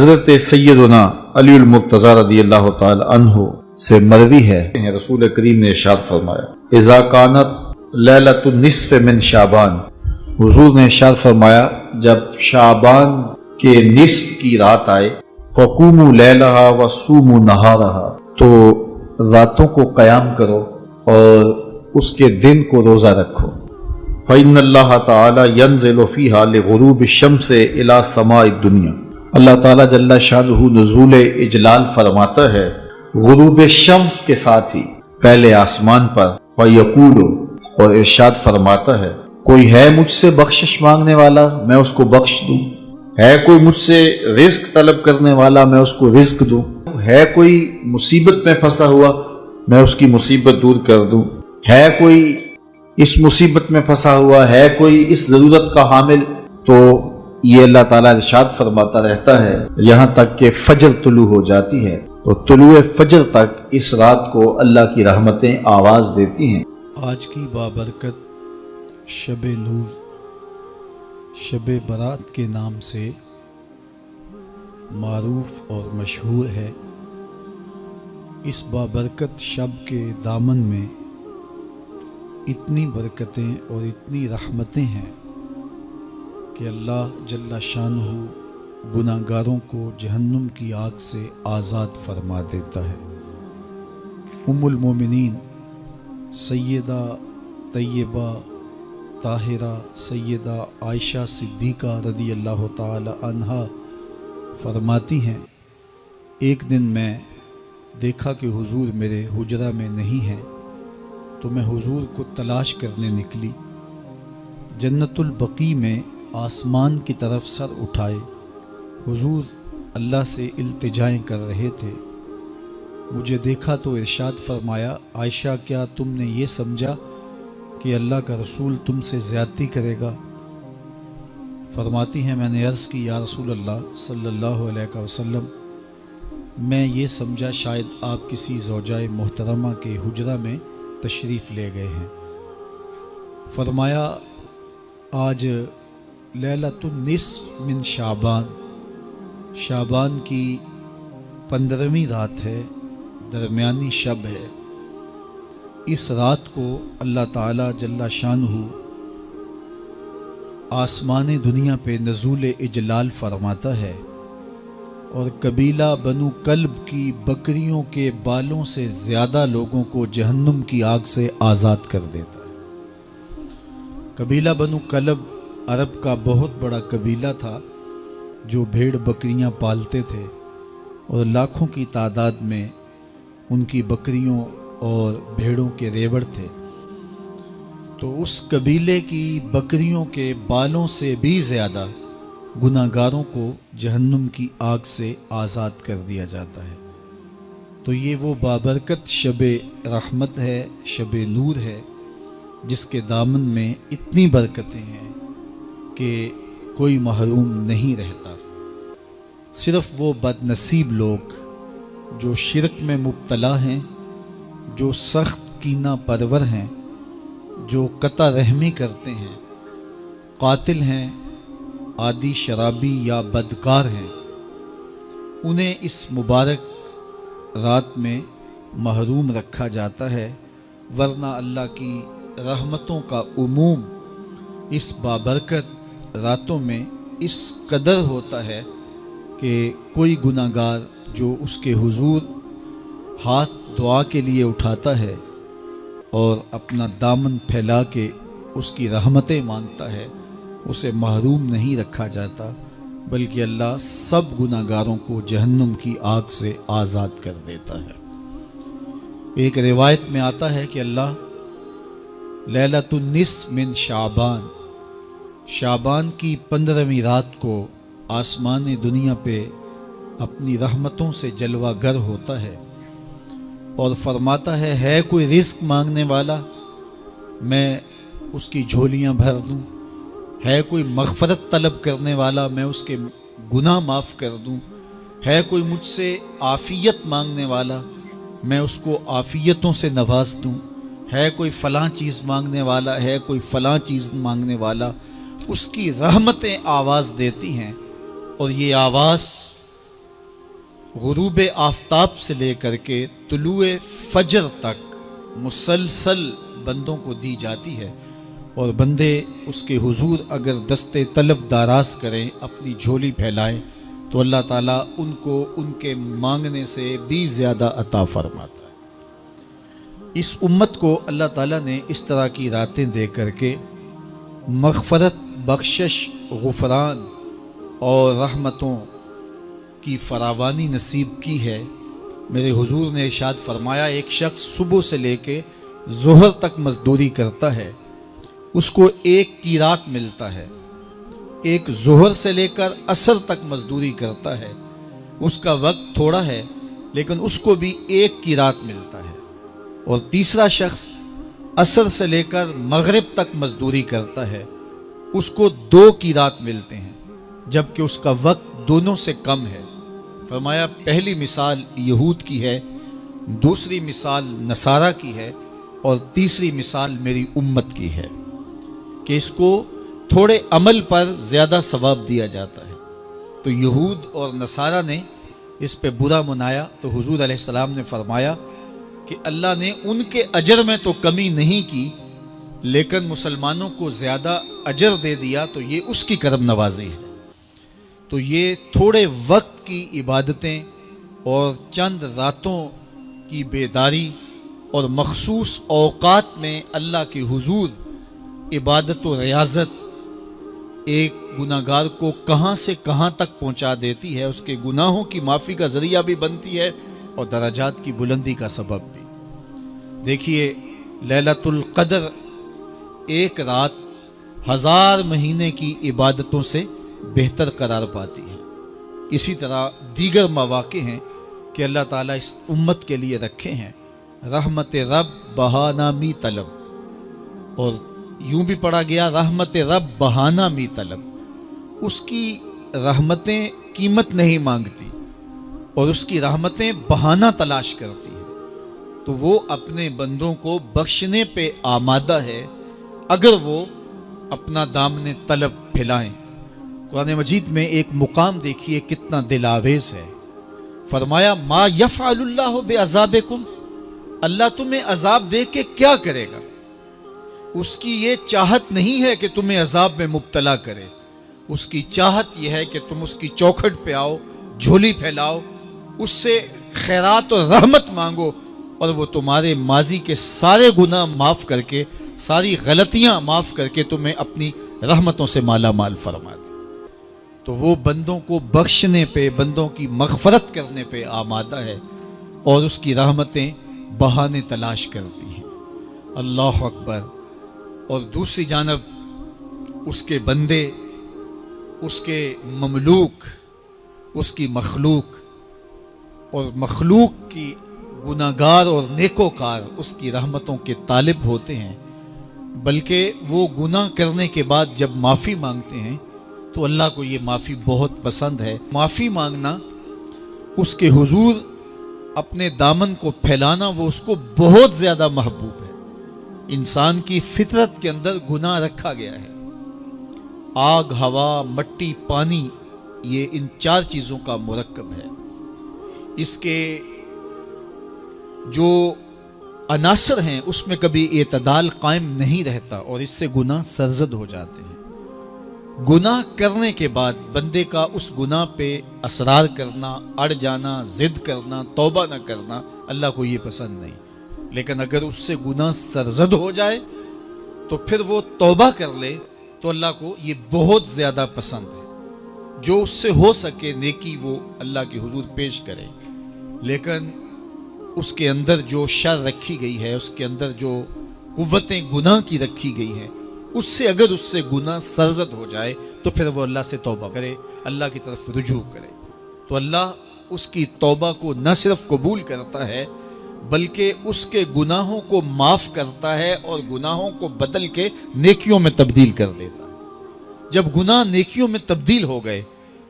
حضرت سیدنا علی المرتضی رضی اللہ تعالی عنہ سے مروی ہے، رسول کریم نے ارشاد فرمایا اذا کانت لیلۃ النصف من شعبان، حضور نے ارشاد فرمایا جب شعبان کے نصف کی رات آئے فقوموا لیلہا وصوموا نہارہا، تو راتوں کو قیام کرو اور اس کے دن کو روزہ رکھو۔ فإن اللہ تعالی ینزل فیہا لغروب الشمس الی سماء الدنیا، اللہ تعالیٰ جل شانہ نزول اجلال فرماتا ہے غروب شمس کے ساتھ ہی پہلے آسمان پر، فیقول، اور ارشاد فرماتا ہے کوئی ہے مجھ سے بخشش مانگنے والا میں اس کو بخش دوں، ہے کوئی مجھ سے رزق طلب کرنے والا میں اس کو رزق دوں، ہے کوئی مصیبت میں پھنسا ہوا میں اس کی مصیبت دور کر دوں، ہے کوئی اس مصیبت میں پھنسا ہوا ہے کوئی اس ضرورت کا حامل، تو یہ اللہ تعالیٰ ارشاد فرماتا رہتا ہے یہاں تک کہ فجر طلوع ہو جاتی ہے، اور طلوع فجر تک اس رات کو اللہ کی رحمتیں آواز دیتی ہیں۔ آج کی بابرکت شب نور، شب برات کے نام سے معروف اور مشہور ہے۔ اس بابرکت شب کے دامن میں اتنی برکتیں اور اتنی رحمتیں ہیں کہ اللہ جل شانہ گناہ گاروں کو جہنم کی آگ سے آزاد فرما دیتا ہے۔ ام المومنین سیدہ طیبہ طاہرہ سیدہ عائشہ صدیقہ رضی اللہ تعالی عنہا فرماتی ہیں ایک دن میں دیکھا کہ حضور میرے حجرہ میں نہیں ہیں، تو میں حضور کو تلاش کرنے نکلی۔ جنت البقیع میں آسمان کی طرف سر اٹھائے حضور اللہ سے التجائیں کر رہے تھے، مجھے دیکھا تو ارشاد فرمایا عائشہ کیا تم نے یہ سمجھا کہ اللہ کا رسول تم سے زیادتی کرے گا؟ فرماتی ہیں میں نے عرض کی یا رسول اللہ صلی اللہ علیہ وسلم میں یہ سمجھا شاید آپ کسی زوجہ محترمہ کے حجرہ میں تشریف لے گئے ہیں۔ فرمایا آج لیلۃ النصف من شعبان، شعبان کی 15ویں رات ہے، درمیانی شب ہے۔ اس رات کو اللہ تعالیٰ جل شانہ آسمان دنیا پہ نزول اجلال فرماتا ہے، اور قبیلہ بنو کلب کی بکریوں کے بالوں سے زیادہ لوگوں کو جہنم کی آگ سے آزاد کر دیتا ہے۔ قبیلہ بنو کلب عرب کا بہت بڑا قبیلہ تھا جو بھیڑ بکریاں پالتے تھے، اور لاکھوں کی تعداد میں ان کی بکریوں اور بھیڑوں کے ریوڑ تھے۔ تو اس قبیلے کی بکریوں کے بالوں سے بھی زیادہ گناہ گاروں کو جہنم کی آگ سے آزاد کر دیا جاتا ہے۔ تو یہ وہ بابرکت شب رحمت ہے، شب نور ہے، جس کے دامن میں اتنی برکتیں ہیں کہ کوئی محروم نہیں رہتا۔ صرف وہ بد نصیب لوگ جو شرک میں مبتلا ہیں، جو سخت کینہ پرور ہیں، جو قطع رحمی کرتے ہیں، قاتل ہیں، عادی شرابی یا بدکار ہیں، انہیں اس مبارک رات میں محروم رکھا جاتا ہے، ورنہ اللہ کی رحمتوں کا عموم اس بابرکت راتوں میں اس قدر ہوتا ہے کہ کوئی گناہ گار جو اس کے حضور ہاتھ دعا کے لیے اٹھاتا ہے اور اپنا دامن پھیلا کے اس کی رحمتیں مانگتا ہے، اسے محروم نہیں رکھا جاتا، بلکہ اللہ سب گناہ گاروں کو جہنم کی آگ سے آزاد کر دیتا ہے۔ ایک روایت میں آتا ہے کہ اللہ لیلۃ النصف من شعبان، شعبان کی 15ویں رات کو آسمان دنیا پہ اپنی رحمتوں سے جلوہ گر ہوتا ہے اور فرماتا ہے کوئی رزق مانگنے والا میں اس کی جھولیاں بھر دوں، ہے کوئی مغفرت طلب کرنے والا میں اس کے گناہ معاف کر دوں، ہے کوئی مجھ سے عافیت مانگنے والا میں اس کو عافیتوں سے نواز دوں، ہے کوئی فلاں چیز مانگنے والا، ہے کوئی فلاں چیز مانگنے والا، اس کی رحمتیں آواز دیتی ہیں، اور یہ آواز غروب آفتاب سے لے کر کے طلوع فجر تک مسلسل بندوں کو دی جاتی ہے، اور بندے اس کے حضور اگر دستے طلب دراز کریں، اپنی جھولی پھیلائیں، تو اللہ تعالیٰ ان کو ان کے مانگنے سے بھی زیادہ عطا فرماتا ہے۔ اس امت کو اللہ تعالیٰ نے اس طرح کی راتیں دے کر کے مغفرت، بخشش، غفران اور رحمتوں کی فراوانی نصیب کی ہے۔ میرے حضور نے ارشاد فرمایا، ایک شخص صبح سے لے کے ظہر تک مزدوری کرتا ہے، اس کو ایک قیراط ملتا ہے۔ ایک ظہر سے لے کر عصر تک مزدوری کرتا ہے، اس کا وقت تھوڑا ہے لیکن اس کو بھی ایک قیراط ملتا ہے۔ اور تیسرا شخص عصر سے لے کر مغرب تک مزدوری کرتا ہے، اس کو 2 قیراط ملتے ہیں، جبکہ اس کا وقت دونوں سے کم ہے۔ فرمایا پہلی مثال یہود کی ہے، دوسری مثال نصارہ کی ہے، اور تیسری مثال میری امت کی ہے کہ اس کو تھوڑے عمل پر زیادہ ثواب دیا جاتا ہے۔ تو یہود اور نصارہ نے اس پہ برا منایا، تو حضور علیہ السلام نے فرمایا کہ اللہ نے ان کے اجر میں تو کمی نہیں کی، لیکن مسلمانوں کو زیادہ اجر دے دیا، تو یہ اس کی کرم نوازی ہے۔ تو یہ تھوڑے وقت کی عبادتیں اور چند راتوں کی بیداری اور مخصوص اوقات میں اللہ کے حضور عبادت و ریاضت ایک گناہگار کو کہاں سے کہاں تک پہنچا دیتی ہے، اس کے گناہوں کی معافی کا ذریعہ بھی بنتی ہے اور درجات کی بلندی کا سبب بھی۔ دیکھیے لیلۃ القدر ایک رات 1000 مہینے کی عبادتوں سے بہتر قرار پاتی ہے۔ اسی طرح دیگر مواقع ہیں کہ اللہ تعالیٰ اس امت کے لیے رکھے ہیں، رحمت رب بہانہ می طلب، اور یوں بھی پڑھا گیا رحمت رب بہانہ می طلب۔ اس کی رحمتیں قیمت نہیں مانگتی اور اس کی رحمتیں بہانہ تلاش کرتی ہیں، تو وہ اپنے بندوں کو بخشنے پہ آمادہ ہے اگر وہ اپنا دامن طلب پھیلائیں۔ قرآن مجید میں ایک مقام دیکھیے کتنا دل آویز ہے، فرمایا ما یفعل اللہ بعذابکم، اللہ تمہیں عذاب دے کے کیا کرے گا؟ اس کی یہ چاہت نہیں ہے کہ تمہیں عذاب میں مبتلا کرے، اس کی چاہت یہ ہے کہ تم اس کی چوکھٹ پہ آؤ، جھولی پھیلاؤ، اس سے خیرات اور رحمت مانگو، اور وہ تمہارے ماضی کے سارے گناہ معاف کر کے، ساری غلطیاں معاف کر کے تمہیں اپنی رحمتوں سے مالا مال فرما دے۔ تو وہ بندوں کو بخشنے پہ، بندوں کی مغفرت کرنے پہ آمادہ ہے، اور اس کی رحمتیں بہانے تلاش کرتی ہیں۔ اللہ اکبر۔ اور دوسری جانب اس کے بندے، اس کے مملوک، اس کی مخلوق، اور مخلوق کی گناہگار اور نیکوکار اس کی رحمتوں کے طالب ہوتے ہیں، بلکہ وہ گناہ کرنے کے بعد جب معافی مانگتے ہیں تو اللہ کو یہ معافی بہت پسند ہے۔ معافی مانگنا، اس کے حضور اپنے دامن کو پھیلانا، وہ اس کو بہت زیادہ محبوب ہے۔ انسان کی فطرت کے اندر گناہ رکھا گیا ہے۔ آگ، ہوا، مٹی، پانی، یہ ان 4 چیزوں کا مرکب ہے۔ اس کے جو عناصر ہیں اس میں کبھی اعتدال قائم نہیں رہتا، اور اس سے گناہ سرزد ہو جاتے ہیں۔ گناہ کرنے کے بعد بندے کا اس گناہ پہ اصرار کرنا، اڑ جانا، ضد کرنا، توبہ نہ کرنا اللہ کو یہ پسند نہیں، لیکن اگر اس سے گناہ سرزد ہو جائے تو پھر وہ توبہ کر لے تو اللہ کو یہ بہت زیادہ پسند ہے۔ جو اس سے ہو سکے نیکی وہ اللہ کے حضور پیش کرے، لیکن اس کے اندر جو شر رکھی گئی ہے، اس کے اندر جو قوتیں گناہ کی رکھی گئی ہیں، اس سے اگر اس سے گناہ سرزد ہو جائے تو پھر وہ اللہ سے توبہ کرے، اللہ کی طرف رجوع کرے، تو اللہ اس کی توبہ کو نہ صرف قبول کرتا ہے بلکہ اس کے گناہوں کو معاف کرتا ہے اور گناہوں کو بدل کے نیکیوں میں تبدیل کر دیتا ہے۔ جب گناہ نیکیوں میں تبدیل ہو گئے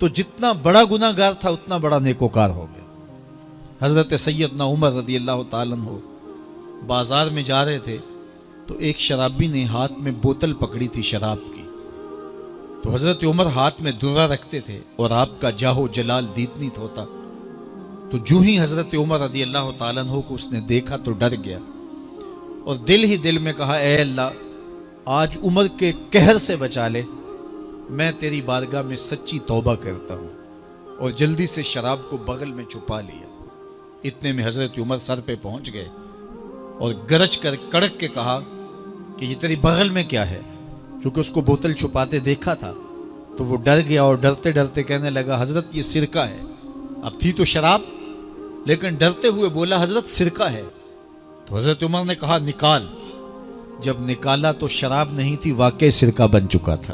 تو جتنا بڑا گناہ گار تھا اتنا بڑا نیکوکار ہو گیا۔ حضرت سیدنا عمر رضی اللہ تعالیٰ عنہ بازار میں جا رہے تھے تو ایک شرابی نے ہاتھ میں بوتل پکڑی تھی شراب کی، تو حضرت عمر ہاتھ میں درہ رکھتے تھے اور آپ کا جاہ و جلال دیدنیت ہوتا، تو جو ہی حضرت عمر رضی اللہ تعالیٰ عنہ کو اس نے دیکھا تو ڈر گیا اور دل ہی دل میں کہا اے اللہ آج عمر کے قہر سے بچا لے، میں تیری بارگاہ میں سچی توبہ کرتا ہوں، اور جلدی سے شراب کو بغل میں چھپا لیا۔ اتنے میں حضرت عمر سر پہ پہنچ گئے اور گرج کر کڑک کے کہا کہ یہ تیری بغل میں کیا ہے؟ چونکہ اس کو بوتل چھپاتے دیکھا تھا تو وہ ڈر گیا اور ڈرتے ڈرتے کہنے لگا حضرت یہ سرکہ ہے۔ اب تھی تو شراب، لیکن ڈرتے ہوئے بولا حضرت سرکہ ہے۔ تو حضرت عمر نے کہا نکال۔ جب نکالا تو شراب نہیں تھی، واقعی سرکہ بن چکا تھا۔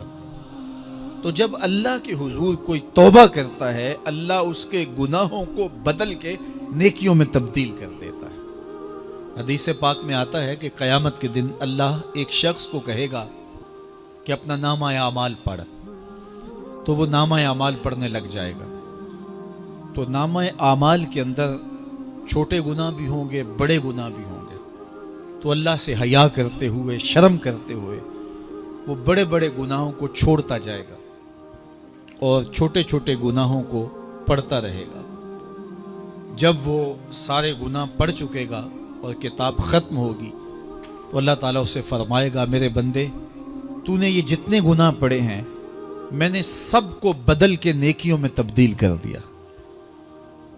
تو جب اللہ کے حضور کوئی توبہ کرتا ہے، اللہ اس کے گناہوں کو بدل کے نیکیوں میں تبدیل کر دیتا ہے۔ حدیث پاک میں آتا ہے کہ قیامت کے دن اللہ ایک شخص کو کہے گا کہ اپنا نامہ اعمال پڑھ، تو وہ نامہ اعمال پڑھنے لگ جائے گا۔ تو نامہ اعمال کے اندر چھوٹے گناہ بھی ہوں گے، بڑے گناہ بھی ہوں گے۔ تو اللہ سے حیا کرتے ہوئے، شرم کرتے ہوئے وہ بڑے بڑے گناہوں کو چھوڑتا جائے گا اور چھوٹے چھوٹے گناہوں کو پڑھتا رہے گا۔ جب وہ سارے گناہ پڑھ چکے گا اور کتاب ختم ہوگی تو اللہ تعالیٰ اسے فرمائے گا میرے بندے تو نے یہ جتنے گناہ پڑھے ہیں میں نے سب کو بدل کے نیکیوں میں تبدیل کر دیا۔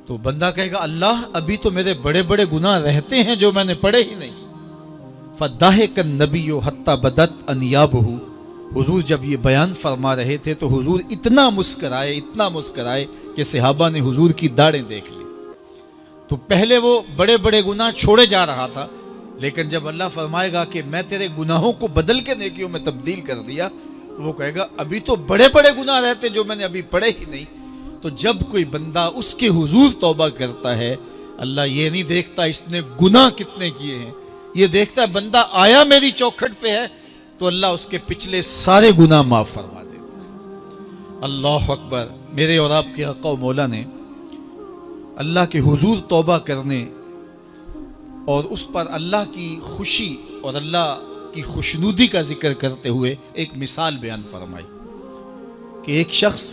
تو بندہ کہے گا اللہ ابھی تو میرے بڑے بڑے گناہ رہتے ہیں جو میں نے پڑھے ہی نہیں۔ فَضَحِكَ النَّبِيُّ حَتَّى بَدَتْ أَنْيَابُهُ، حضور جب یہ بیان فرما رہے تھے تو حضور اتنا مسکرائے کہ صحابہ نے حضور کی داڑھیں دیکھ لی۔ تو پہلے وہ بڑے بڑے گناہ چھوڑے جا رہا تھا، لیکن جب اللہ فرمائے گا کہ میں تیرے گناہوں کو بدل کے نیکیوں میں تبدیل کر دیا تو وہ کہے گا ابھی تو بڑے بڑے گناہ رہتے جو میں نے ابھی پڑھے ہی نہیں۔ تو جب کوئی بندہ اس کے حضور توبہ کرتا ہے، اللہ یہ نہیں دیکھتا اس نے گناہ کتنے کیے ہیں، یہ دیکھتا ہے بندہ آیا میری چوکھٹ پہ ہے تو اللہ اس کے پچھلے سارے گناہ معاف فرما دیتا ہے۔ اللہ اکبر۔ میرے اور آپ کے آقا و مولا نے اللہ کے حضور توبہ کرنے اور اس پر اللہ کی خوشی اور اللہ کی خوشنودی کا ذکر کرتے ہوئے ایک مثال بیان فرمائی کہ ایک شخص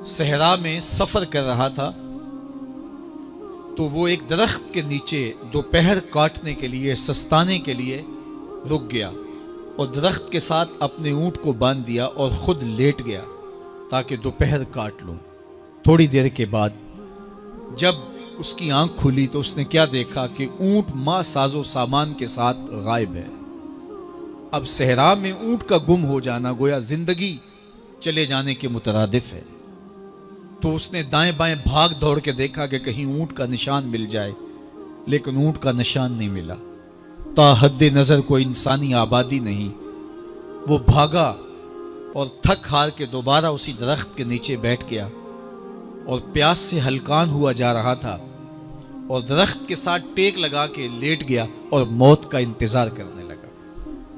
صحرا میں سفر کر رہا تھا تو وہ ایک درخت کے نیچے دوپہر کاٹنے کے لیے، سستانے کے لیے رک گیا اور درخت کے ساتھ اپنے اونٹ کو باندھ دیا اور خود لیٹ گیا تاکہ دوپہر کاٹ لوں۔ تھوڑی دیر کے بعد جب اس کی آنکھ کھلی تو اس نے کیا دیکھا کہ اونٹ ماں ساز و سامان کے ساتھ غائب ہے۔ اب صحرا میں اونٹ کا گم ہو جانا گویا زندگی چلے جانے کے مترادف ہے۔ تو اس نے دائیں بائیں بھاگ دوڑ کے دیکھا کہ کہیں اونٹ کا نشان مل جائے، لیکن اونٹ کا نشان نہیں ملا۔ تا حد نظر کوئی انسانی آبادی نہیں۔ وہ بھاگا اور تھک ہار کے دوبارہ اسی درخت کے نیچے بیٹھ گیا اور پیاس سے ہلکان ہوا جا رہا تھا اور درخت کے ساتھ ٹیک لگا کے لیٹ گیا اور موت کا انتظار کرنے لگا۔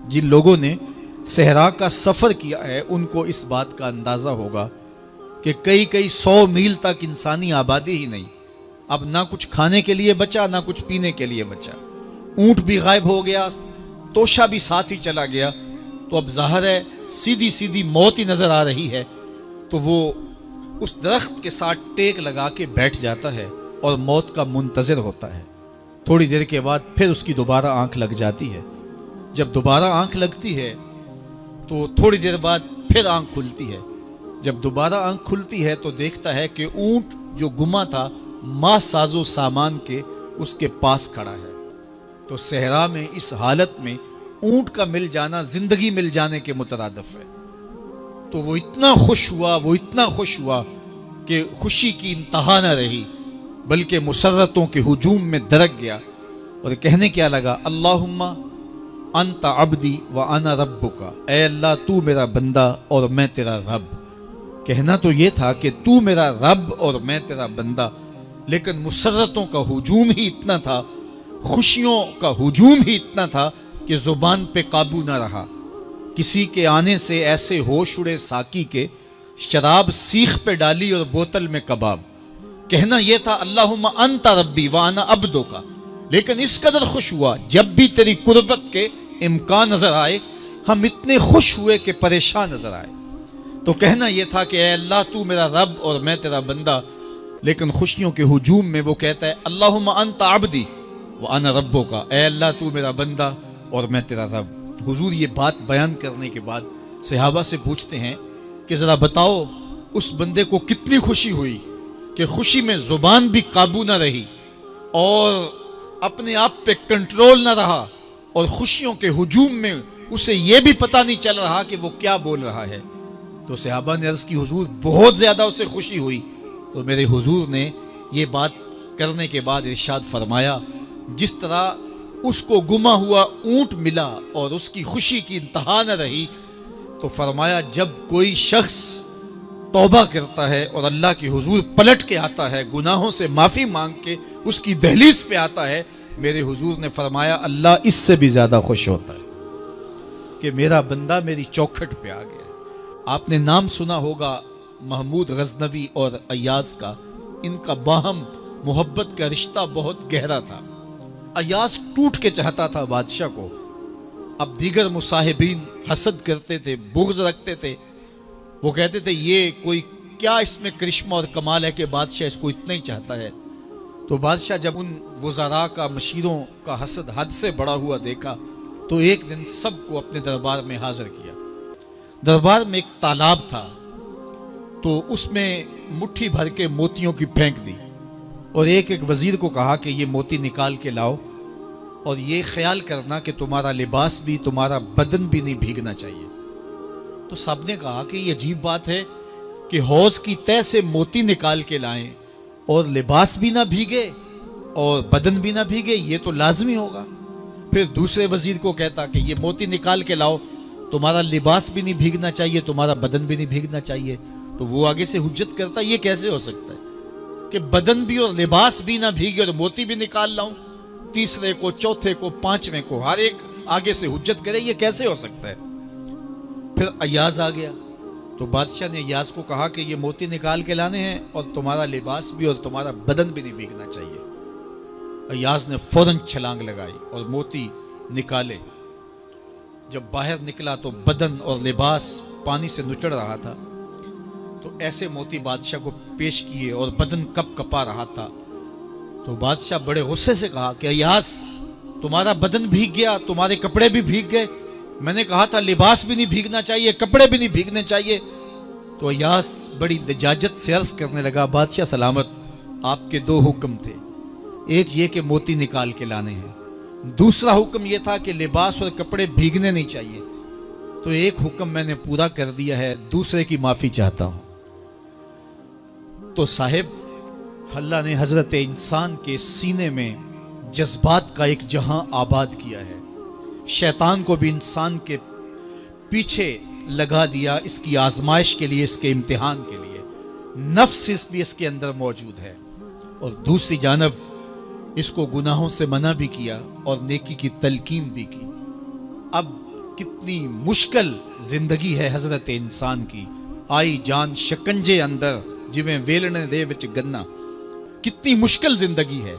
جن لوگوں نے صحرا کا سفر کیا ہے ان کو اس بات کا اندازہ ہوگا کہ کئی 100 میل تک انسانی آبادی ہی نہیں، اب نہ کچھ کھانے کے لیے بچا نہ کچھ پینے کے لیے بچا، اونٹ بھی غائب ہو گیا، توشہ بھی ساتھ ہی چلا گیا، تو اب ظاہر ہے سیدھی موت ہی نظر آ رہی ہے۔ تو وہ اس درخت کے ساتھ ٹیک لگا کے بیٹھ جاتا ہے اور موت کا منتظر ہوتا ہے۔ تھوڑی دیر کے بعد پھر اس کی دوبارہ آنکھ لگ جاتی ہے۔ جب دوبارہ آنکھ لگتی ہے تو تھوڑی دیر بعد پھر آنکھ کھلتی ہے۔ جب دوبارہ آنکھ کھلتی ہے تو دیکھتا ہے کہ اونٹ جو گما تھا ماں ساز و سامان کے اس کے پاس کھڑا ہے۔ تو صحرا میں اس حالت میں اونٹ کا مل جانا زندگی مل جانے کے مترادف ہے۔ تو وہ اتنا خوش ہوا کہ خوشی کی انتہا نہ رہی، بلکہ مسرتوں کے ہجوم میں درک گیا اور کہنے کیا لگا اللہم انت عبدی وانا ربک، اے اللہ تو میرا بندہ اور میں تیرا رب۔ کہنا تو یہ تھا کہ تو میرا رب اور میں تیرا بندہ، لیکن مسرتوں کا ہجوم ہی اتنا تھا، خوشیوں کا ہجوم ہی اتنا تھا کہ زبان پہ قابو نہ رہا۔ کسی کے آنے سے ایسے ہوش اڑے ساقی کے، شراب سیخ پہ ڈالی اور بوتل میں کباب۔ کہنا یہ تھا اللہم انت ربی وانا عبدک، لیکن اس قدر خوش ہوا جب بھی تیری قربت کے امکان نظر آئے ہم اتنے خوش ہوئے کہ پریشان نظر آئے۔ تو کہنا یہ تھا کہ اے اللہ تو میرا رب اور میں تیرا بندہ، لیکن خوشیوں کے ہجوم میں وہ کہتا ہے اللہم انت عبدی وانا ربک، اے اللہ تو میرا بندہ اور میں تیرا رب۔ حضور یہ بات بیان کرنے کے بعد صحابہ سے پوچھتے ہیں کہ ذرا بتاؤ اس بندے کو کتنی خوشی ہوئی کہ خوشی میں زبان بھی قابو نہ رہی اور اپنے آپ پہ کنٹرول نہ رہا، اور خوشیوں کے ہجوم میں اسے یہ بھی پتہ نہیں چل رہا کہ وہ کیا بول رہا ہے۔ تو صحابہ نے عرض کی حضور بہت زیادہ اسے خوشی ہوئی۔ تو میرے حضور نے یہ بات کرنے کے بعد ارشاد فرمایا جس طرح اس کو گما ہوا اونٹ ملا اور اس کی خوشی کی انتہا نہ رہی، تو فرمایا جب کوئی شخص توبہ کرتا ہے اور اللہ کے حضور پلٹ کے آتا ہے، گناہوں سے معافی مانگ کے اس کی دہلیز پہ آتا ہے، میرے حضور نے فرمایا اللہ اس سے بھی زیادہ خوش ہوتا ہے کہ میرا بندہ میری چوکھٹ پہ آ گیا۔ آپ نے نام سنا ہوگا محمود غزنوی اور ایاز کا، ان کا باہم محبت کا رشتہ بہت گہرا تھا۔ ایاز ٹوٹ کے چاہتا تھا بادشاہ کو، اب دیگر مصاحبین حسد کرتے تھے، بغض رکھتے تھے، وہ کہتے تھے یہ کوئی کیا اس میں کرشمہ اور کمال ہے کہ بادشاہ اس کو اتنا ہی چاہتا ہے۔ تو بادشاہ جب ان وزراء کا، مشیروں کا حسد حد سے بڑا ہوا دیکھا تو ایک دن سب کو اپنے دربار میں حاضر کیا۔ دربار میں ایک تالاب تھا، تو اس میں مٹھی بھر کے موتیوں کی پھینک دی اور ایک وزیر کو کہا کہ یہ موتی نکال کے لاؤ اور یہ خیال کرنا کہ تمہارا لباس بھی، تمہارا بدن بھی نہیں بھیگنا چاہیے۔ تو سب نے کہا کہ یہ عجیب بات ہے کہ حوض کی تہ سے موتی نکال کے لائیں اور لباس بھی نہ بھیگے اور بدن بھی نہ بھیگے، یہ تو لازمی ہوگا۔ پھر دوسرے وزیر کو کہتا کہ یہ موتی نکال کے لاؤ، تمہارا لباس بھی نہیں بھیگنا چاہیے، تمہارا بدن بھی نہیں بھیگنا چاہیے۔ تو وہ آگے سے حجت کرتا یہ کیسے ہو سکتا ہے کہ بدن بھی اور لباس بھی نہ بھیگے اور موتی بھی نکال لاؤں؟ تیسرے کو، چوتھے کو، پانچویں کو، ہر ایک آگے سے حجت کرے یہ کیسے ہو سکتا ہے؟ پھر ایاز آ گیا تو بادشاہ نے ایاز کو کہا کہ یہ موتی نکال کے لانے ہیں اور تمہارا لباس بھی اور تمہارا بدن بھی نہیں بھیگنا چاہیے۔ ایاز نے فوراً چھلانگ لگائی اور موتی نکالے۔ جب باہر نکلا تو بدن اور لباس پانی سے نچڑ رہا تھا، تو ایسے موتی بادشاہ کو پیش کیے اور بدن کپ کپا رہا تھا۔ تو بادشاہ بڑے غصے سے کہا کہ ایاز تمہارا بدن بھیگ گیا، تمہارے کپڑے بھی بھیگ گئے، میں نے کہا تھا لباس بھی نہیں بھیگنا چاہیے، کپڑے بھی نہیں بھیگنے چاہیے۔ تو ایاز بڑی لجاجت سے عرض کرنے لگا بادشاہ سلامت، آپ کے دو حکم تھے، ایک یہ کہ موتی نکال کے لانے ہیں، دوسرا حکم یہ تھا کہ لباس اور کپڑے بھیگنے نہیں چاہیے۔ تو ایک حکم میں نے پورا کر دیا ہے، دوسرے کی معافی چاہتا ہوں۔ تو صاحب اللہ نے حضرت انسان کے سینے میں جذبات کا ایک جہاں آباد کیا ہے، شیطان کو بھی انسان کے پیچھے لگا دیا اس کی آزمائش کے لیے، اس کے امتحان کے لیے۔ نفس بھی اس کے اندر موجود ہے، اور دوسری جانب اس کو گناہوں سے منع بھی کیا اور نیکی کی تلقین بھی کی۔ اب کتنی مشکل زندگی ہے حضرت انسان کی، آئی جان شکنجے اندر جویں ویلنے دے وچ گنا، کتنی مشکل زندگی ہے۔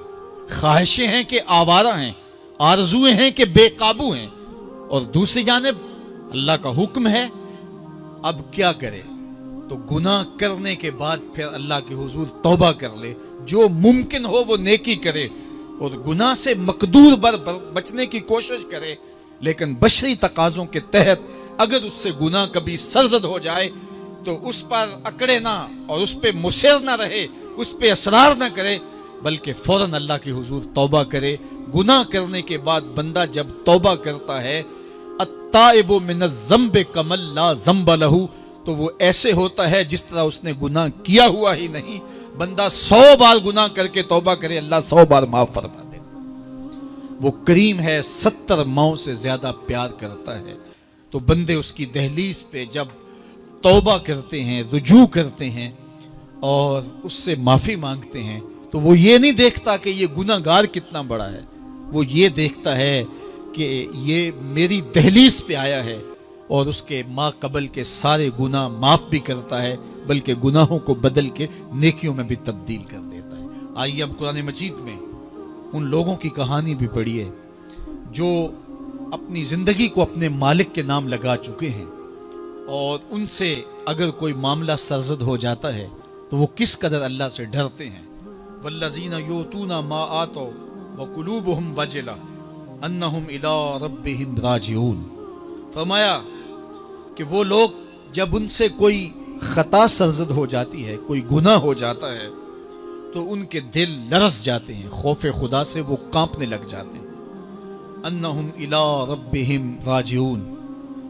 خواہشیں ہیں کہ آوارہ ہیں، آرزویں ہیں کہ بے قابو ہیں، اور دوسری جانب اللہ کا حکم ہے۔ اب کیا کرے؟ تو گناہ کرنے کے بعد پھر اللہ کے حضور توبہ کر لے، جو ممکن ہو وہ نیکی کرے اور گناہ سے مقدور بچنے کی کوشش کرے، لیکن بشری تقاضوں کے تحت اگر اس سے گناہ کبھی سرزد ہو جائے تو اس پر اکڑے نہ اور اس پہ مصر نہ رہے، اس پہ اصرار نہ کرے، بلکہ فوراً اللہ کے حضور توبہ کرے۔ گناہ کرنے کے بعد بندہ جب توبہ کرتا ہے، التائب من الذنب کمن لا ذنب لہ، تو وہ ایسے ہوتا ہے جس طرح اس نے گناہ کیا ہوا ہی نہیں۔ بندہ 100 بار گناہ کر کے توبہ کرے، اللہ 100 بار معاف فرما دے۔ وہ کریم ہے، 70 ماؤں سے زیادہ پیار کرتا ہے۔ تو بندے اس کی دہلیز پہ جب توبہ کرتے ہیں، رجوع کرتے ہیں اور اس سے معافی مانگتے ہیں، تو وہ یہ نہیں دیکھتا کہ یہ گناہ گار کتنا بڑا ہے، وہ یہ دیکھتا ہے کہ یہ میری دہلیز پہ آیا ہے، اور اس کے ما قبل کے سارے گناہ معاف بھی کرتا ہے، بلکہ گناہوں کو بدل کے نیکیوں میں بھی تبدیل کر دیتا ہے۔ آئیے اب قرآن مجید میں ان لوگوں کی کہانی بھی پڑھیے جو اپنی زندگی کو اپنے مالک کے نام لگا چکے ہیں، اور ان سے اگر کوئی معاملہ سرزد ہو جاتا ہے تو وہ کس قدر اللہ سے ڈرتے ہیں. والذین یؤتون ما آتوا وقلوبہم وجلہ انہم الی ربہم راجعون. فرمایا کہ وہ لوگ جب ان سے کوئی خطا سرزد ہو جاتی ہے، کوئی گناہ ہو جاتا ہے، تو ان کے دل لرز جاتے ہیں، خوف خدا سے وہ کانپنے لگ جاتے ہیں. انہم الی ربہم راجعون،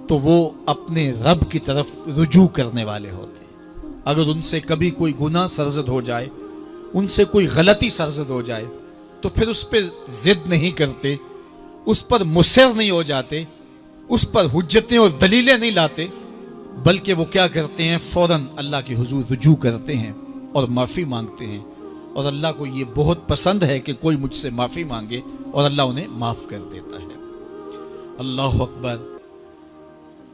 تو وہ اپنے رب کی طرف رجوع کرنے والے ہوتے ہیں. اگر ان سے کبھی کوئی گناہ سرزد ہو جائے، ان سے کوئی غلطی سرزد ہو جائے، تو پھر اس پہ ضد نہیں کرتے، اس پر مصر نہیں ہو جاتے، اس پر حجتیں اور دلیلیں نہیں لاتے، بلکہ وہ کیا کرتے ہیں، فوراً اللہ کے حضور رجوع کرتے ہیں اور معافی مانگتے ہیں. اور اللہ کو یہ بہت پسند ہے کہ کوئی مجھ سے معافی مانگے، اور اللہ انہیں معاف کر دیتا ہے. اللہ اکبر.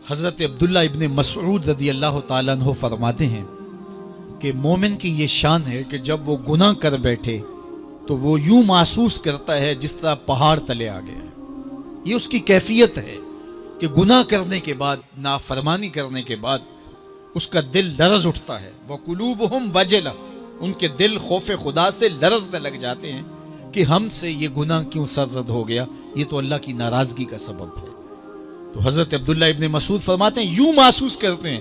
حضرت عبداللہ ابن مسعود رضی اللہ تعالیٰ عنہ فرماتے ہیں کہ مومن کی یہ شان ہے کہ جب وہ گناہ کر بیٹھے تو وہ یوں محسوس کرتا ہے جس طرح پہاڑ تلے آ گیا ہے. یہ اس کی کیفیت ہے کہ گناہ کرنے کے بعد، نافرمانی کرنے کے بعد اس کا دل لرز اٹھتا ہے. وَقُلُوبُهُمْ وَجِلَةٌ، ان کے دل خوف خدا سے لرزنے لگ جاتے ہیں کہ ہم سے یہ گناہ کیوں سرزد ہو گیا، یہ تو اللہ کی ناراضگی کا سبب ہے. تو حضرت عبداللہ ابن مسعود فرماتے ہیں یوں محسوس کرتے ہیں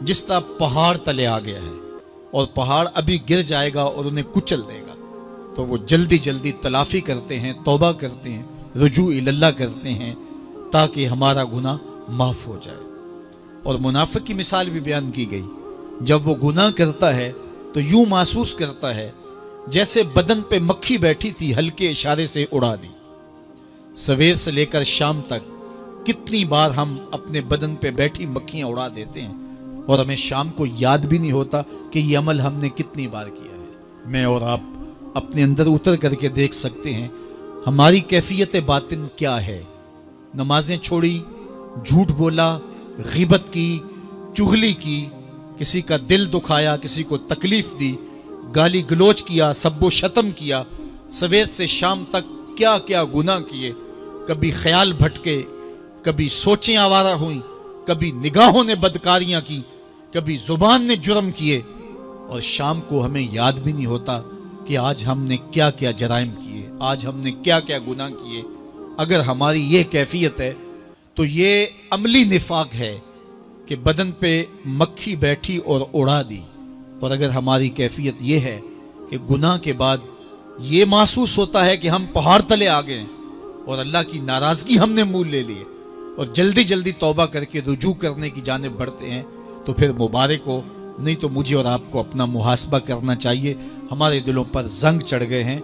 جس طرح پہاڑ تلے آ گیا ہے، اور پہاڑ ابھی گر جائے گا اور انہیں کچل دے گا. تو وہ جلدی جلدی تلافی کرتے ہیں، توبہ کرتے ہیں، رجوع اللہ کرتے ہیں تاکہ ہمارا گناہ معاف ہو جائے. اور منافق کی مثال بھی بیان کی گئی. جب وہ گناہ کرتا ہے تو یوں محسوس کرتا ہے جیسے بدن پہ مکھی بیٹھی تھی، ہلکے اشارے سے اڑا دی. سویر سے لے کر شام تک کتنی بار ہم اپنے بدن پہ بیٹھی مکھیاں اڑا دیتے ہیں، اور ہمیں شام کو یاد بھی نہیں ہوتا کہ یہ عمل ہم نے کتنی بار کیا ہے. میں اور آپ اپنے اندر اتر کر کے دیکھ سکتے ہیں ہماری کیفیت باطن کیا ہے. نمازیں چھوڑی، جھوٹ بولا، غیبت کی، چغلی کی، کسی کا دل دکھایا، کسی کو تکلیف دی، گالی گلوچ کیا، سب و شتم کیا، سویر سے شام تک کیا کیا گناہ کیے. کبھی خیال بھٹکے، کبھی سوچیں آوارہ ہوئیں، کبھی نگاہوں نے بدکاریاں کی، کبھی زبان نے جرم کیے، اور شام کو ہمیں یاد بھی نہیں ہوتا کہ آج ہم نے کیا کیا جرائم کیے، آج ہم نے کیا کیا گناہ کیے. اگر ہماری یہ کیفیت ہے تو یہ عملی نفاق ہے کہ بدن پہ مکھی بیٹھی اور اڑا دی. اور اگر ہماری کیفیت یہ ہے کہ گناہ کے بعد یہ محسوس ہوتا ہے کہ ہم پہاڑ تلے آ گئے اور اللہ کی ناراضگی ہم نے مول لے لیے، اور جلدی جلدی توبہ کر کے رجوع کرنے کی جانب بڑھتے ہیں، تو پھر مبارک ہو. نہیں تو مجھے اور آپ کو اپنا محاسبہ کرنا چاہیے. ہمارے دلوں پر زنگ چڑھ گئے ہیں،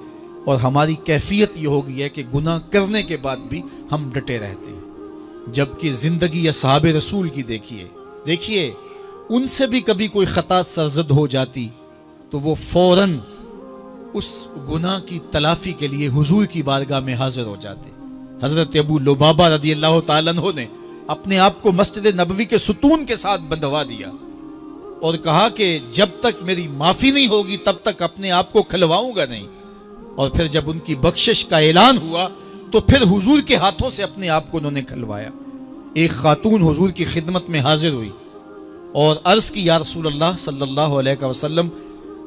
اور ہماری کیفیت یہ ہو گئی ہے کہ گناہ کرنے کے بعد بھی ہم ڈٹے رہتے ہیں. جبکہ زندگی اصحاب رسول کی دیکھیے ان سے بھی کبھی کوئی خطا سرزد ہو جاتی تو وہ فوراً اس گناہ کی تلافی کے لیے حضور کی بارگاہ میں حاضر ہو جاتے. حضرت ابو لبابہ رضی اللہ تعالیٰ عنہ نے اپنے آپ کو مسجد نبوی کے ستون کے ساتھ بندھوا دیا اور کہا کہ جب تک میری معافی نہیں ہوگی تب تک اپنے آپ کو کھلواؤں گا نہیں. اور پھر جب ان کی بخشش کا اعلان ہوا تو پھر حضور کے ہاتھوں سے اپنے آپ کو انہوں نے کھلوایا. ایک خاتون حضور کی خدمت میں حاضر ہوئی اور عرض کی یا رسول اللہ صلی اللہ علیہ وسلم،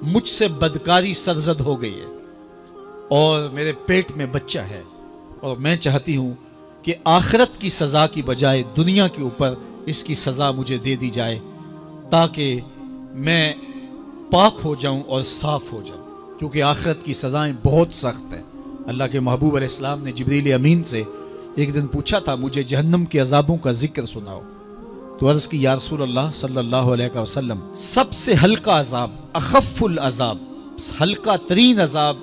مجھ سے بدکاری سرزد ہو گئی ہے اور میرے پیٹ میں بچہ ہے، اور میں چاہتی ہوں کہ آخرت کی سزا کی بجائے دنیا کے اوپر اس کی سزا مجھے دے دی جائے تاکہ میں پاک ہو جاؤں اور صاف ہو جاؤں، کیونکہ آخرت کی سزائیں بہت سخت ہیں. اللہ کے محبوب علیہ السلام نے جبریل امین سے ایک دن پوچھا تھا مجھے جہنم کے عذابوں کا ذکر سناؤ، تو عرض کی یا رسول اللہ صلی اللہ علیہ وسلم، سب سے ہلکا عذاب، اخف العذاب، ہلکا ترین عذاب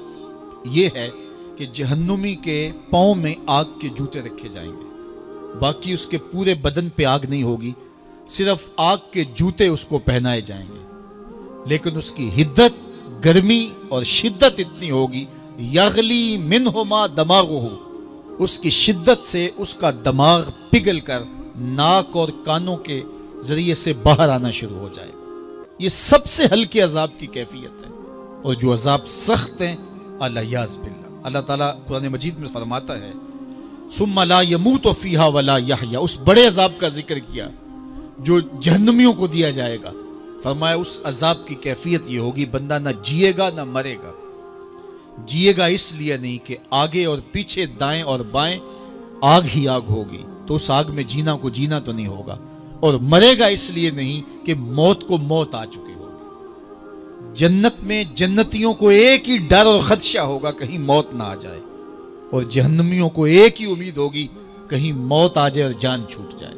یہ ہے کہ جہنمی کے پاؤں میں آگ کے جوتے رکھے جائیں گے، باقی اس کے پورے بدن پہ آگ نہیں ہوگی، صرف آگ کے جوتے اس کو پہنائے جائیں گے، لیکن اس کی حدت، گرمی اور شدت اتنی ہوگی، یغلی منہما دماغہ، اس کی شدت سے اس کا دماغ پگھل کر ناک اور کانوں کے ذریعے سے باہر آنا شروع ہو جائے گا. یہ سب سے ہلکے عذاب کی کیفیت ہے. اور جو عذاب سخت ہیں الیاذ باللہ، اللہ تعالیٰ قرآن مجید میں فرماتا ہے ثم لا يموت فیہا ولا یحیا، اس بڑے عذاب کا ذکر کیا جو جہنمیوں کو دیا جائے گا فرمایا اس عذاب کی کیفیت یہ ہوگی بندہ نہ جیے گا نہ مرے گا. جیے گا اس لیے نہیں کہ آگے اور پیچھے دائیں اور بائیں آگ ہی آگ ہوگی تو اس آگ میں جینا کو جینا تو نہیں ہوگا. اور مرے گا اس لیے نہیں کہ موت کو موت آ چکی ہوگی. جنت میں جنتیوں کو ایک ہی ڈر اور خدشہ ہوگا کہیں موت نہ آ جائے, اور جہنمیوں کو ایک ہی امید ہوگی کہیں موت آ جائے اور جان چھوٹ جائے.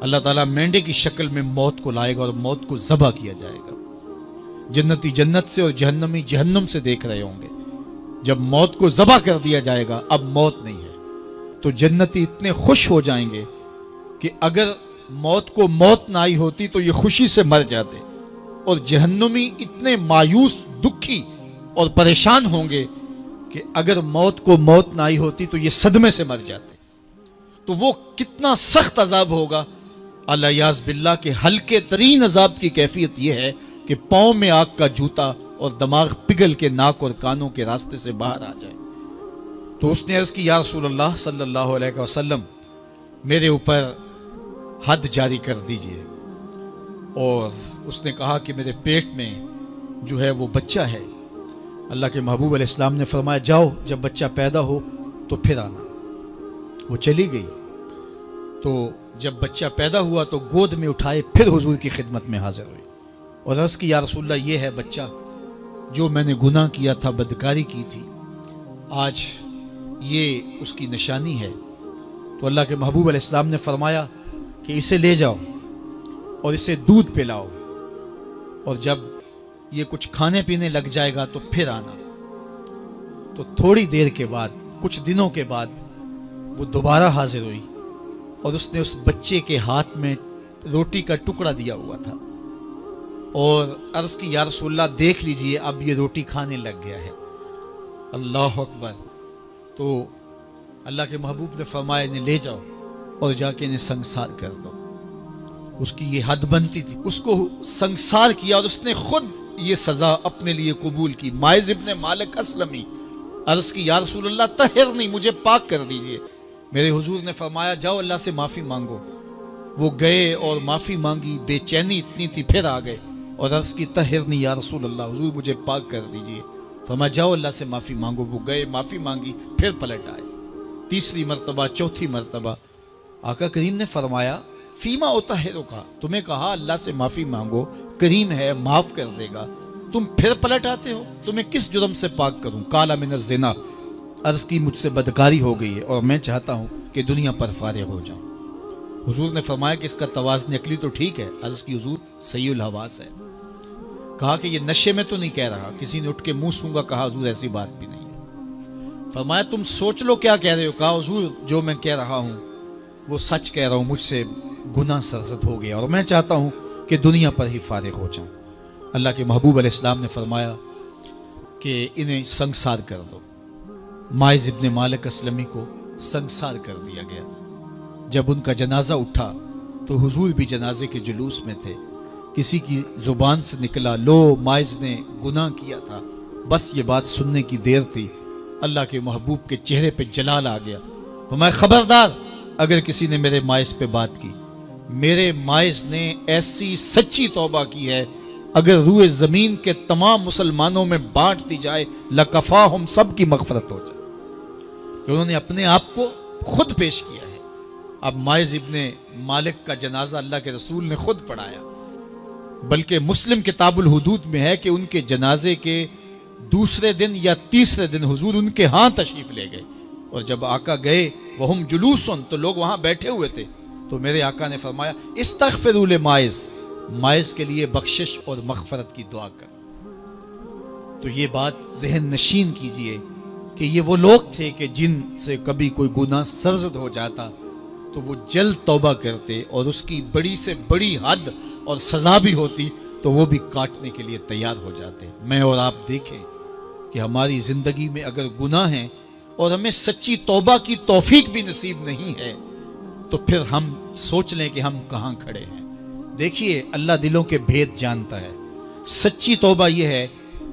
اللہ تعالیٰ مینڈے کی شکل میں موت کو لائے گا اور موت کو ذبح کیا جائے گا. جنتی جنت سے اور جہنمی جہنم سے دیکھ رہے ہوں گے. جب موت کو ذبح کر دیا جائے گا اب موت نہیں ہے تو جنتی اتنے خوش ہو جائیں گے کہ اگر موت کو موت نہ آئی ہوتی تو یہ خوشی سے مر جاتے, اور جہنمی اتنے مایوس دکھی اور پریشان ہوں گے کہ اگر موت کو موت نہ آئی ہوتی تو یہ صدمے سے مر جاتے. تو وہ کتنا سخت عذاب ہوگا. اللہ یاز باللہ کے ہلکے ترین عذاب کی کیفیت یہ ہے کہ پاؤں میں آگ کا جوتا اور دماغ پگھل کے ناک اور کانوں کے راستے سے باہر آ جائے. تو اس نے عرض کی یا رسول اللہ صلی اللہ علیہ وسلم میرے اوپر حد جاری کر دیجئے. اور اس نے کہا کہ میرے پیٹ میں جو ہے وہ بچہ ہے. اللہ کے محبوب علیہ السلام نے فرمایا جاؤ جب بچہ پیدا ہو تو پھر آنا. وہ چلی گئی. تو جب بچہ پیدا ہوا تو گود میں اٹھائے پھر حضور کی خدمت میں حاضر ہوئی اور عرض کی یا رسول اللہ یہ ہے بچہ جو میں نے گناہ کیا تھا, بدکاری کی تھی, آج یہ اس کی نشانی ہے. تو اللہ کے محبوب علیہ السلام نے فرمایا کہ اسے لے جاؤ اور اسے دودھ پلاؤ, اور جب یہ کچھ کھانے پینے لگ جائے گا تو پھر آنا. تو تھوڑی دیر کے بعد, کچھ دنوں کے بعد وہ دوبارہ حاضر ہوئی اور اس نے اس بچے کے ہاتھ میں روٹی کا ٹکڑا دیا ہوا تھا اور عرض کی یا رسول اللہ دیکھ لیجئے اب یہ روٹی کھانے لگ گیا ہے. اللہ اکبر. تو اللہ کے محبوب نے فرمایا انہیں لے جاؤ اور جا کے انہیں سنگسار کر دو. اس کی یہ حد بنتی تھی, اس کو سنگسار کیا اور اس نے خود یہ سزا اپنے لیے قبول کی. مائز ابن مالک اسلمی عرض کی یا رسول اللہ طہرنی, مجھے پاک کر دیجئے. میرے حضور نے فرمایا جاؤ اللہ سے معافی مانگو. وہ گئے اور معافی مانگی, بے چینی اتنی تھی, پھر آ گئے اور عرض کی طہرنی یا رسول اللہ, حضور مجھے پاک کر دیجئے. فرمایا جاؤ اللہ سے معافی مانگو. وہ گئے, معافی مانگی, پھر پلٹ آئے. تیسری مرتبہ, چوتھی مرتبہ آقا کریم نے فرمایا فیما اطہرک, تمہیں کہا اللہ سے معافی مانگو, کریم ہے معاف کر دے گا, تم پھر پلٹ آتے ہو, تمہیں کس جرم سے پاک کروں؟ قال من الزنا, عرض کی مجھ سے بدکاری ہو گئی ہے اور میں چاہتا ہوں کہ دنیا پر فارغ ہو جاؤں. حضور نے فرمایا کہ اس کا توازن عقلی تو ٹھیک ہے. عرض کی حضور صحیح الحواس ہے. کہا کہ یہ نشے میں تو نہیں کہہ رہا. کسی نے اٹھ کے منہ سونگا. کہا حضور ایسی بات بھی نہیں ہے. فرمایا تم سوچ لو کیا کہہ رہے ہو. کہا حضور جو میں کہہ رہا ہوں وہ سچ کہہ رہا ہوں, مجھ سے گناہ سرزد ہو گیا اور میں چاہتا ہوں کہ دنیا پر ہی فارغ ہو جاؤں. اللہ کے محبوب علیہ السلام نے فرمایا کہ انہیں سنگسار کر دو. مائز ابن مالک اسلمی کو سنگسار کر دیا گیا. جب ان کا جنازہ اٹھا تو حضور بھی جنازے کے جلوس میں تھے. کسی کی زبان سے نکلا لو مائز نے گناہ کیا تھا, بس یہ بات سننے کی دیر تھی. اللہ کے محبوب کے چہرے پہ جلال آ گیا. فرمایا خبردار اگر کسی نے میرے مائز پہ بات کی, میرے مائز نے ایسی سچی توبہ کی ہے اگر روئے زمین کے تمام مسلمانوں میں بانٹ دی جائے لکفاہم, سب کی مغفرت ہو جائے, کہ انہوں نے اپنے آپ کو خود پیش کیا ہے. اب مائز ابن مالک کا جنازہ اللہ کے رسول نے خود پڑھایا, بلکہ مسلم کتاب الحدود میں ہے کہ ان کے جنازے کے دوسرے دن یا تیسرے دن حضور ان کے ہاں تشریف لے گئے, اور جب آقا گئے وہم جلوسن, تو لوگ وہاں بیٹھے ہوئے تھے. تو میرے آقا نے فرمایا استغفروا لمائز, مائز کے لیے بخشش اور مغفرت کی دعا کر. تو یہ بات ذہن نشین کیجئے کہ یہ وہ لوگ تھے کہ جن سے کبھی کوئی گناہ سرزد ہو جاتا تو وہ جلد توبہ کرتے, اور اس کی بڑی سے بڑی حد اور سزا بھی ہوتی تو وہ بھی کاٹنے کے لیے تیار ہو جاتے. میں اور آپ دیکھیں کہ ہماری زندگی میں اگر گناہ ہیں اور ہمیں سچی توبہ کی توفیق بھی نصیب نہیں ہے تو پھر ہم سوچ لیں کہ ہم کہاں کھڑے ہیں. دیکھیے اللہ دلوں کے بھید جانتا ہے. سچی توبہ یہ ہے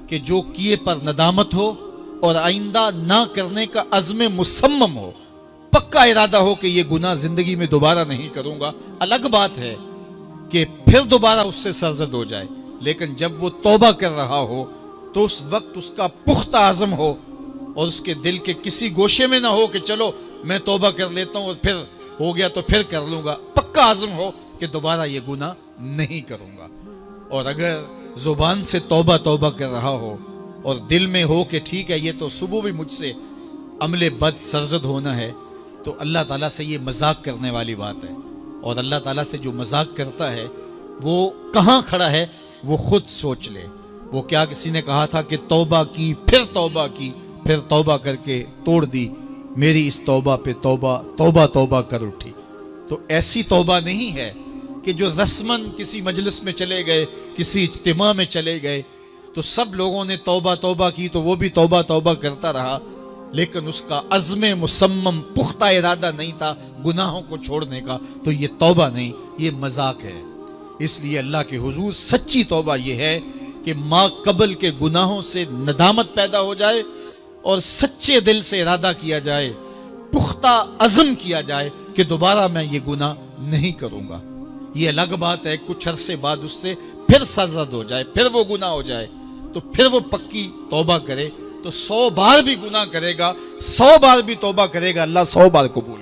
کہ جو کیے پر ندامت ہو اور آئندہ نہ کرنے کا عزم مصمم ہو, پکا ارادہ ہو کہ یہ گناہ زندگی میں دوبارہ نہیں کروں گا. الگ بات ہے کہ پھر دوبارہ اس سے سرزد ہو جائے، لیکن جب وہ توبہ کر رہا ہو تو اس وقت اس کا پختہ عزم ہو اور اس کے دل کے کسی گوشے میں نہ ہو کہ چلو میں توبہ کر لیتا ہوں اور پھر ہو گیا تو پھر کر لوں گا، پکا عزم ہو کہ دوبارہ یہ گناہ نہیں کروں گا۔ اور اگر زبان سے توبہ توبہ کر رہا ہو اور دل میں ہو کہ ٹھیک ہے یہ تو صبح بھی مجھ سے عمل بد سرزد ہونا ہے، تو اللہ تعالیٰ سے یہ مذاق کرنے والی بات ہے، اور اللہ تعالیٰ سے جو مذاق کرتا ہے وہ کہاں کھڑا ہے وہ خود سوچ لے۔ وہ کیا کسی نے کہا تھا کہ توبہ کی پھر توبہ کر کے توڑ دی، میری اس توبہ پہ توبہ کر اٹھی۔ تو ایسی توبہ نہیں ہے کہ جو رسماً کسی مجلس میں چلے گئے، کسی اجتماع میں چلے گئے تو سب لوگوں نے توبہ کی تو وہ بھی توبہ کرتا رہا، لیکن اس کا عزم مصمم پختہ ارادہ نہیں تھا گناہوں کو چھوڑنے کا، تو یہ توبہ نہیں، یہ مذاق ہے۔ اس لیے اللہ کے حضور سچی توبہ یہ ہے کہ ما قبل کے گناہوں سے ندامت پیدا ہو جائے اور سچے دل سے ارادہ کیا جائے، پختہ عزم کیا جائے کہ دوبارہ میں یہ گناہ نہیں کروں گا۔ یہ الگ بات ہے کچھ عرصے بعد اس سے پھر سرزد ہو جائے، پھر وہ گناہ ہو جائے تو پھر وہ پکی توبہ کرے، تو 100 بار بھی گناہ کرے گا، 100 بار بھی توبہ کرے گا، اللہ 100 بار قبول